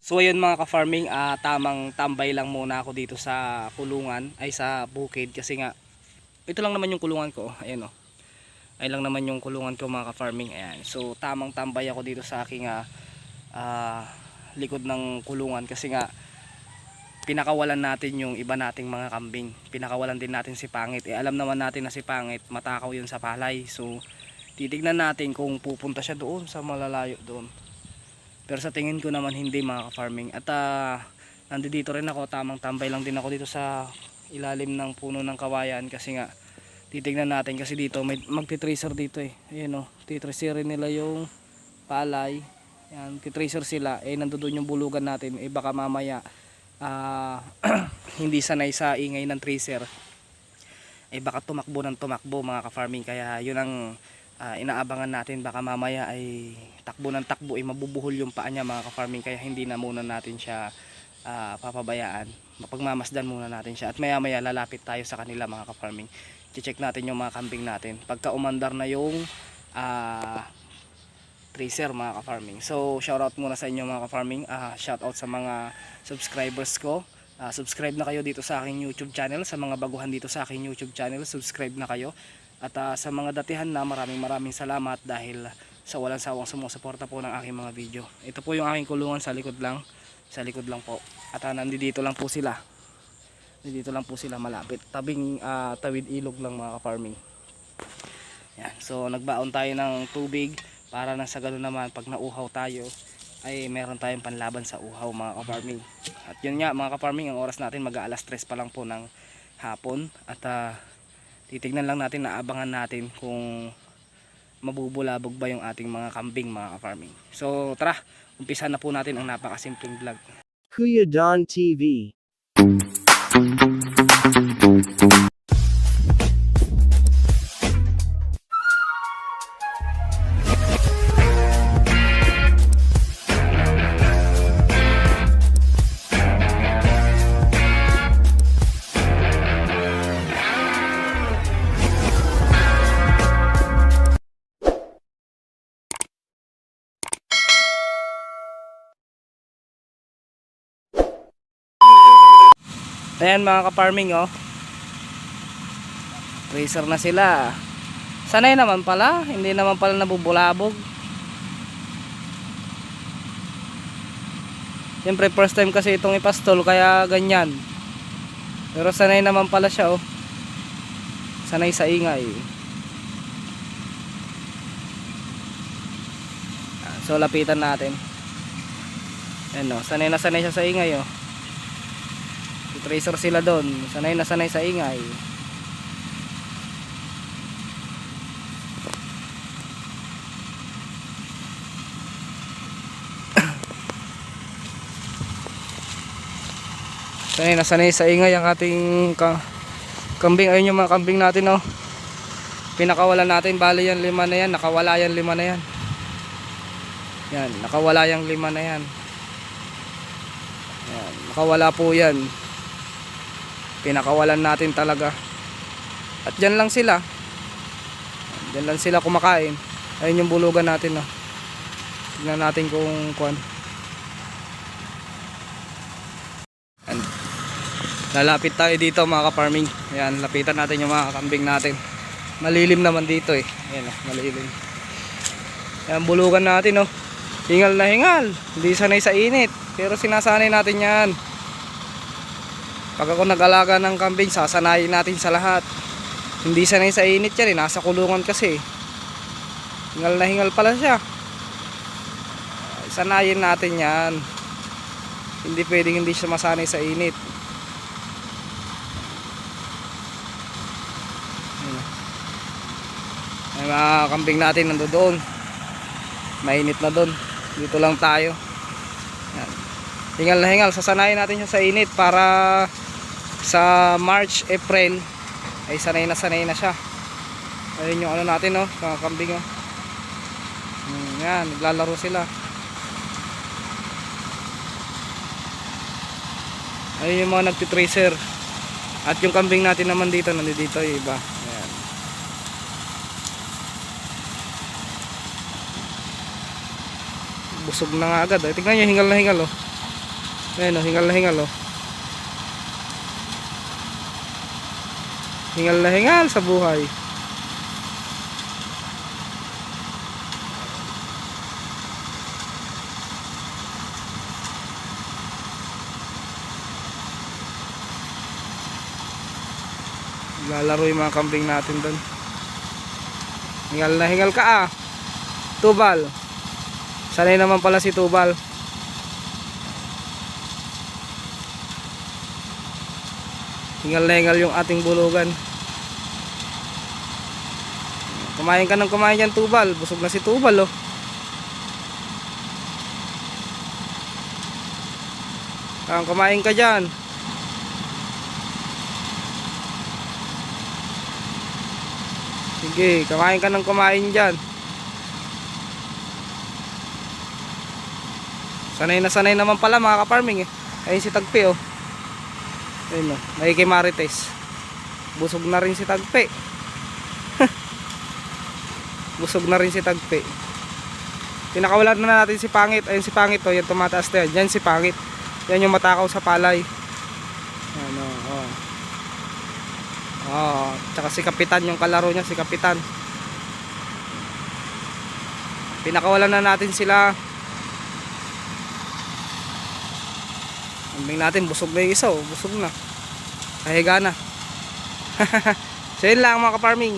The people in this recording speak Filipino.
So ayun mga ka-farming, tamang tambay lang muna ako dito sa kulungan, ay sa bukid, kasi nga ito lang naman yung kulungan ko. Ayan oh. Ay lang naman yung kulungan ko mga ka-farming. Ayan. So tamang tambay ako dito sa aking ah, likod ng kulungan, kasi nga pinakawalan natin yung iba nating mga kambing. Pinakawalan din natin si Pangit. Alam naman natin na si Pangit matakaw yun sa palay. So titignan natin kung pupunta siya doon sa malalayo doon. Pero sa tingin ko naman hindi mga ka-farming. At nandito rin ako, tamang tambay lang din ako dito sa ilalim ng puno ng kawayan, kasi nga titignan natin, kasi dito may magti-tracer dito eh. Ayun oh, titracerin nila yung palay. Yan, titracer sila. Eh nandoon yung bulugan natin. Eh baka mamaya hindi sanay sa ingay ng tracer. Eh baka tumakbo ng tumakbo mga ka-farming. Kaya yun ang inaabangan natin. Baka mamaya ay takbo ng takbo ay mabubuhol yung paa niya mga ka-farming. Kaya hindi na muna natin siya papabayaan. Mapagmamasdan muna natin siya. At maya maya lalapit tayo sa kanila mga ka-farming. Check natin yung mga kambing natin. Pagka umandar na yung tracer mga ka-farming. So shoutout muna sa inyo mga ka-farming. Shoutout sa mga subscribers ko. Subscribe na kayo dito sa aking YouTube channel. Sa mga baguhan dito sa aking YouTube channel, subscribe na kayo. At sa mga datihan na, maraming salamat dahil sa walang sawang sumusuporta po ng aking mga video. Ito po yung aking kulungan sa likod lang. Sa likod lang po. At nandito lang po sila. Dito lang po sila malapit. Tawid ilog lang mga ka-farming. Yan. So nagbaon tayo ng tubig para nang sa ganun naman pag nauhaw tayo ay meron tayong panlaban sa uhaw mga ka-farming. At yun nga mga ka-farming, ang oras natin mag-aalas 3 pa lang po ng hapon. At titignan lang natin, naabangan natin kung mabubulabog ba yung ating mga kambing mga ka-farming. So tara, umpisa na po natin ang napakasimpleng vlog. Kuya Don TV. Ayan mga ka-farming oh. Tracer na sila. Sanay naman pala, hindi naman pala nabubulabog. Siyempre first time kasi itong ipastol kaya ganyan. Pero sanay naman pala siya oh. Sanay sa ingay. So lapitan natin. Ayan oh, sanay na sanay siya sa ingay oh. Tracer sila doon, sanay na sanay sa ingay. Sanay na sanay sa ingay ang ating kambing. Ayun yung mga kambing natin oh. Pinakawalan natin, bali yan 5 na yan, nakawala yan 5 na yan. Yan, nakawala yung 5 na yan. Yan, nakawala po yan. Pinakawalan natin talaga. At dyan lang sila. Dyan lang sila kumakain. Ayun yung bulugan natin no. Tignan natin kung kuan. Lalapit tayo dito mga ka-farming. Ayan, lapitan natin yung mga kambing natin. Malilim naman dito eh. Ayan oh, malilim. Ayan bulugan natin oh. Hingal na hingal. Hindi sanay sa init. Pero sinasanay natin yan. Pag ako nag-alaga ng kambing, sasanayin natin sa lahat. Hindi sanay sa init yan eh. Nasa kulungan kasi. Hingal na hingal pala siya. Sanayin natin yan. Hindi pwedeng hindi siya masanay sa init. Ay mga kambing natin nandoon. Mainit na doon. Dito lang tayo. Yan. Hingal na hingal. Sasanayin natin siya sa init para sa March, April ay sanay na siya. Ayun yung ano natin no, mga kambing oh. Yan, naglalaro sila. Ayun yung mga nagtitracer. At yung kambing natin naman dito, nandito yung iba. Ayan. Busog na nga agad. Tingnan nyo, hingal na hingal oh. Ayan o, hingal na hingal o. Hingal na hingal sa buhay. Lalaro yung mga kambing natin doon. Hingal na hingal ka ah. Tubal. Sanay naman pala si Tubal. Hingal na hingal yung ating bulugan. Kumain ka ng kumain dyan, Tubal. Busog na si Tubal oh. Kumain ka dyan. Sige, kumain ka ng kumain dyan. Sanay naman pala mga ka-farming eh. Ayun si Tagpi oh. Ayun oh, nakikimarites. Busog na rin si Tagpi. Busog na rin si Tagpi. Pinakawalan na natin si Pangit. Ayun si Pangit oh, yung tumataas na yan. Yan si Pangit. Yan yung matakaw sa palay. Ano, oh. Oh, tsaka si Kapitan yung kalaro niya, si Kapitan. Pinakawalan na natin sila. Kambing natin, busog na yung isa oh. Busog na. Kahiga na. So yun lang mga ka-farming.